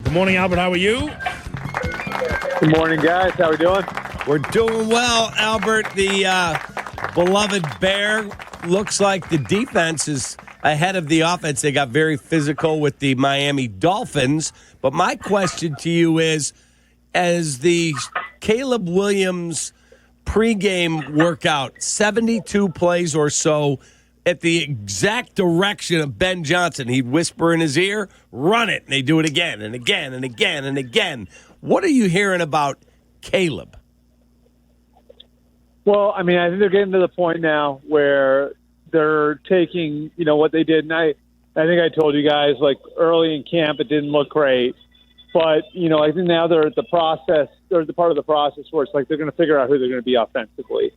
Good morning, Albert. How are you? Good morning, guys. How we doing? We're doing well, Albert. The beloved Bear looks like the defense is ahead of the offense. They got very physical with the Miami Dolphins. But my question to you is, as the Caleb Williams pregame workout, 72 plays or so at the exact direction of Ben Johnson, he'd whisper in his ear, run it, and they do it again and again and again and again. What are you hearing about Caleb? Well, I mean, I think they're getting to the point now where they're taking, what they did. And I think I told you guys, like, early in camp, it didn't look great. But, I think now they're at the process, they're the part of the process where it's like they're going to figure out who they're going to be offensively.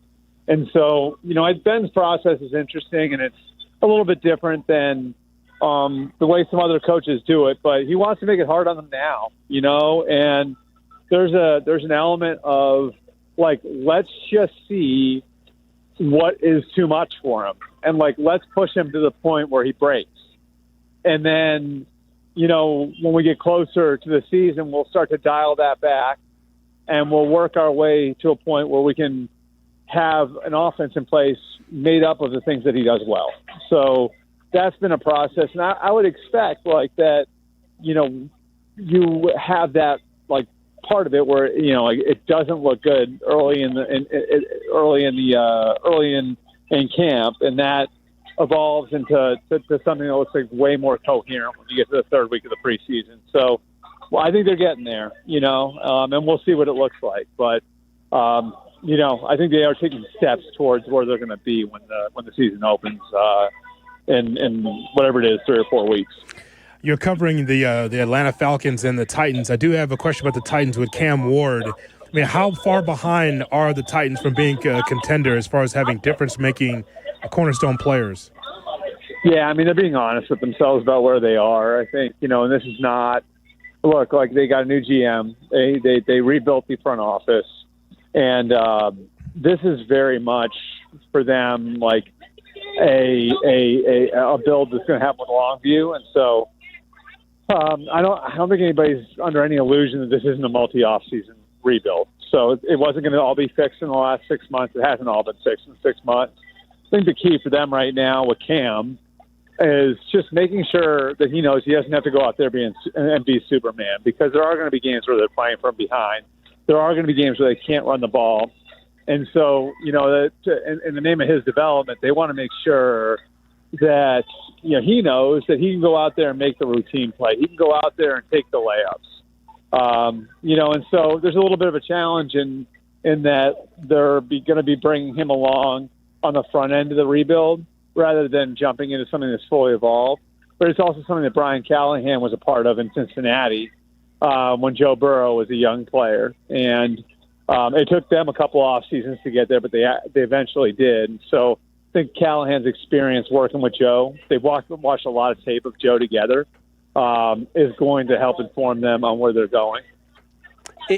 And so, Ben's process is interesting, and it's a little bit different than the way some other coaches do it, but he wants to make it hard on them now, and there's an element of, like, let's just see what is too much for him, and, like, let's push him to the point where he breaks. And then, when we get closer to the season, we'll start to dial that back, and we'll work our way to a point where we can have an offense in place made up of the things that he does well. So that's been a process. And I would expect, like, that, you have that, like, part of it where, like, it doesn't look good early in camp, and that evolves into something that looks like way more coherent when you get to the third week of the preseason. So, I think they're getting there, and we'll see what it looks like. But, I think they are taking steps towards where they're going to be when the season opens in whatever it is, 3 or 4 weeks. You're covering the Atlanta Falcons and the Titans. I do have a question about the Titans with Cam Ward. I mean, how far behind are the Titans from being a contender as far as having difference-making cornerstone players? Yeah, I mean, they're being honest with themselves about where they are. I think, and this is not – look, like, they got a new GM. They rebuilt the front office. And this is very much for them like a build that's going to happen with a long view. And so I don't think anybody's under any illusion that this isn't a multi-off season rebuild. So it wasn't going to all be fixed in the last 6 months. It hasn't all been fixed in 6 months. I think the key for them right now with Cam is just making sure that he knows he doesn't have to go out there and be Superman, because there are going to be games where they're playing from behind. There are going to be games where they can't run the ball. And so, in the name of his development, they want to make sure that, he knows that he can go out there and make the routine play. He can go out there and take the layups. And so there's a little bit of a challenge in that they're going to be bringing him along on the front end of the rebuild rather than jumping into something that's fully evolved. But it's also something that Brian Callahan was a part of in Cincinnati. When Joe Burrow was a young player. And it took them a couple off seasons to get there, but they eventually did. So I think Callahan's experience working with Joe, they've watched a lot of tape of Joe together, is going to help inform them on where they're going.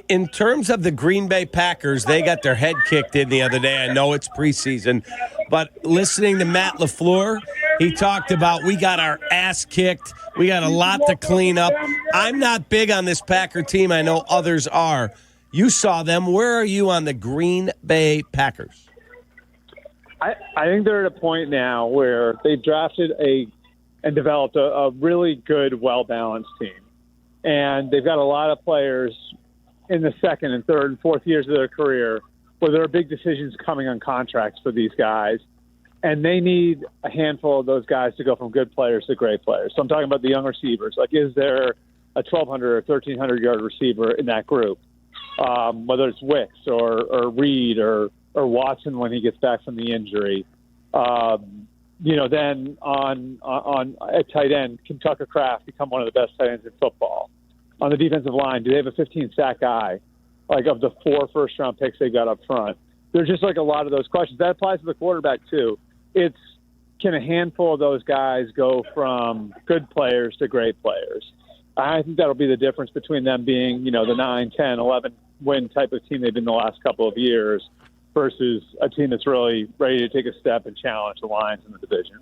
In terms of the Green Bay Packers, they got their head kicked in the other day. I know it's preseason, but listening to Matt LaFleur, he talked about we got our ass kicked. We got a lot to clean up. I'm not big on this Packer team. I know others are. You saw them. Where are you on the Green Bay Packers? I think they're at a point now where they've drafted and developed a really good, well-balanced team. And they've got a lot of players in the second and third and fourth years of their career where there are big decisions coming on contracts for these guys. And they need a handful of those guys to go from good players to great players. So I'm talking about the young receivers. Like, is there a 1,200 or 1,300-yard receiver in that group? Whether it's Wicks or Reed or Watson when he gets back from the injury. Then on at tight end, can Tucker Kraft become one of the best tight ends in football? On the defensive line, do they have a 15-sack guy? Like, of the 4 first-round picks they got up front? There's just like a lot of those questions. That applies to the quarterback too. It's, can a handful of those guys go from good players to great players? I think that'll be the difference between them being, the 9, 10, 11 win type of team they've been the last couple of years versus a team that's really ready to take a step and challenge the Lions in the division.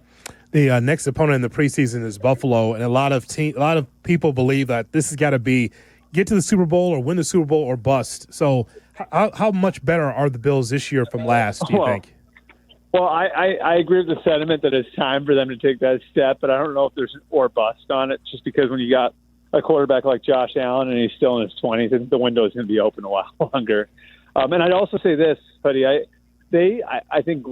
The next opponent in the preseason is Buffalo, and a lot of people believe that this has got to be get to the Super Bowl or win the Super Bowl or bust. So how much better are the Bills this year from last, do you think? Well, I agree with the sentiment that it's time for them to take that step, but I don't know if there's an or bust on it, just because when you got a quarterback like Josh Allen and he's still in his 20s, the window is going to be open a while longer. And I'd also say this, buddy, I think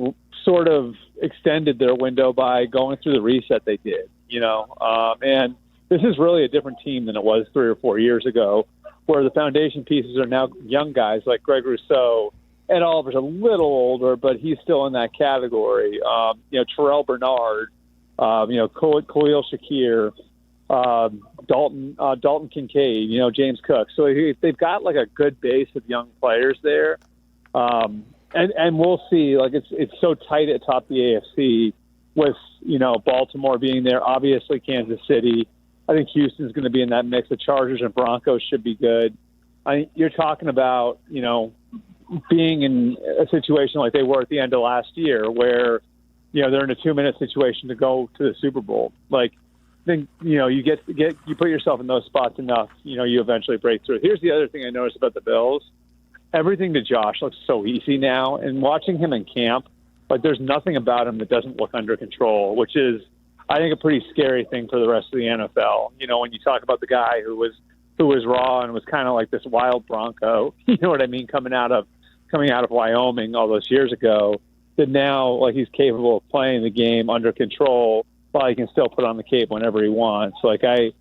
sort of extended their window by going through the reset they did, and this is really a different team than it was 3 or 4 years ago, where the foundation pieces are now young guys like Greg Rousseau. Ed Oliver's a little older, but he's still in that category. Terrell Bernard, Khalil Shakir, Dalton Kincaid, James Cook. So they've got like a good base of young players there. And we'll see. Like it's so tight at top of the AFC with Baltimore being there. Obviously, Kansas City. I think Houston's going to be in that mix. The Chargers and Broncos should be good. You're talking about being in a situation like they were at the end of last year, where they're in a 2-minute situation to go to the Super Bowl. Like, then you put yourself in those spots enough. You eventually break through. Here's the other thing I noticed about the Bills. Everything to Josh looks so easy now, and watching him in camp, like there's nothing about him that doesn't look under control, which is, I think, a pretty scary thing for the rest of the NFL. When you talk about the guy who was raw and was kind of like this wild Bronco, you know what I mean, coming out of Wyoming all those years ago, that now like he's capable of playing the game under control while he can still put on the cape whenever he wants. Like I'd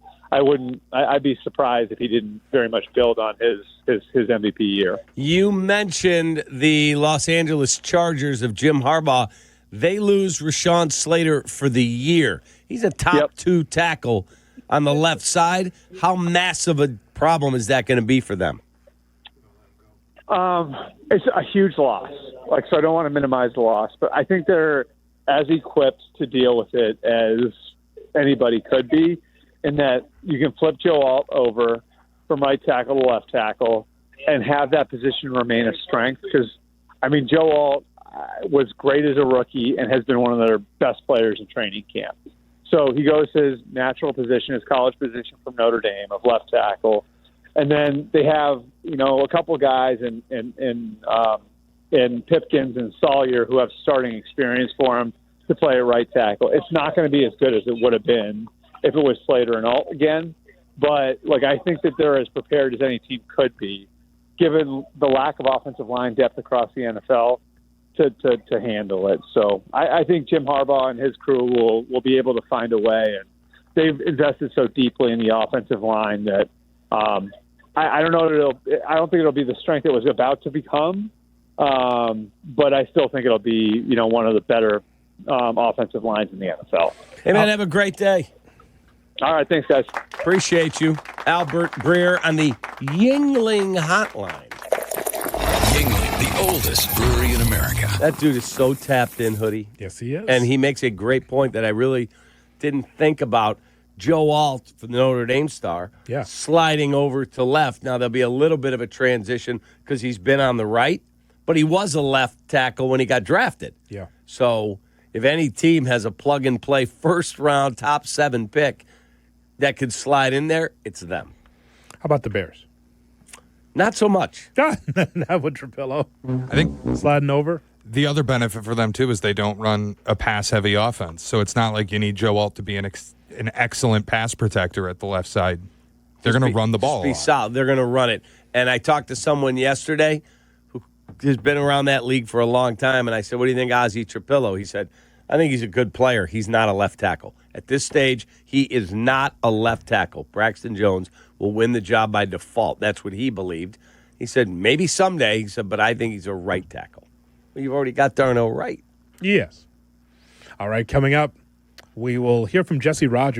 be surprised if he didn't very much build on his MVP year. You mentioned the Los Angeles Chargers of Jim Harbaugh. They lose Rashawn Slater for the year. He's a top 2 tackle on the left side. How massive a problem is that going to be for them? It's a huge loss. So I don't want to minimize the loss, but I think they're as equipped to deal with it as anybody could be, in that you can flip Joe Alt over from right tackle to left tackle and have that position remain a strength. Because, Joe Alt was great as a rookie and has been one of their best players in training camp. So he goes to his natural position, his college position from Notre Dame of left tackle. And then they have, a couple of guys in Pipkins and Sawyer who have starting experience for him to play at right tackle. It's not going to be as good as it would have been if it was Slater and Alt again. But, I think that they're as prepared as any team could be, given the lack of offensive line depth across the NFL, to handle it. So I think Jim Harbaugh and his crew will be able to find a way. And they've invested so deeply in the offensive line that I don't know. I don't think it'll be the strength it was about to become, but I still think it'll be one of the better offensive lines in the NFL. Hey man, have a great day. All right, thanks guys. Appreciate you, Albert Breer on the Yuengling Hotline. Yuengling, the oldest brewery in America. That dude is so tapped in, Hoodie. Yes, he is. And he makes a great point that I really didn't think about. Joe Alt from the Notre Dame star, sliding over to left. Now, there'll be a little bit of a transition because he's been on the right, but he was a left tackle when he got drafted. Yeah. So if any team has a plug-and-play first-round top 7 pick that could slide in there, it's them. How about the Bears? Not so much. Not with Trapillo. I think sliding over. The other benefit for them, too, is they don't run a pass-heavy offense. So it's not like you need Joe Alt to be an excellent pass protector at the left side. They're going to run the ball. Be solid. They're going to run it. And I talked to someone yesterday who has been around that league for a long time, and I said, what do you think of Ozzie Trapillo? He said, I think he's a good player. He's not a left tackle. At this stage, he is not a left tackle. Braxton Jones will win the job by default. That's what he believed. He said, maybe someday, he said, but I think he's a right tackle. Well, you've already got Darnell right. Yes. All right, coming up, we will hear from Jesse Rogers.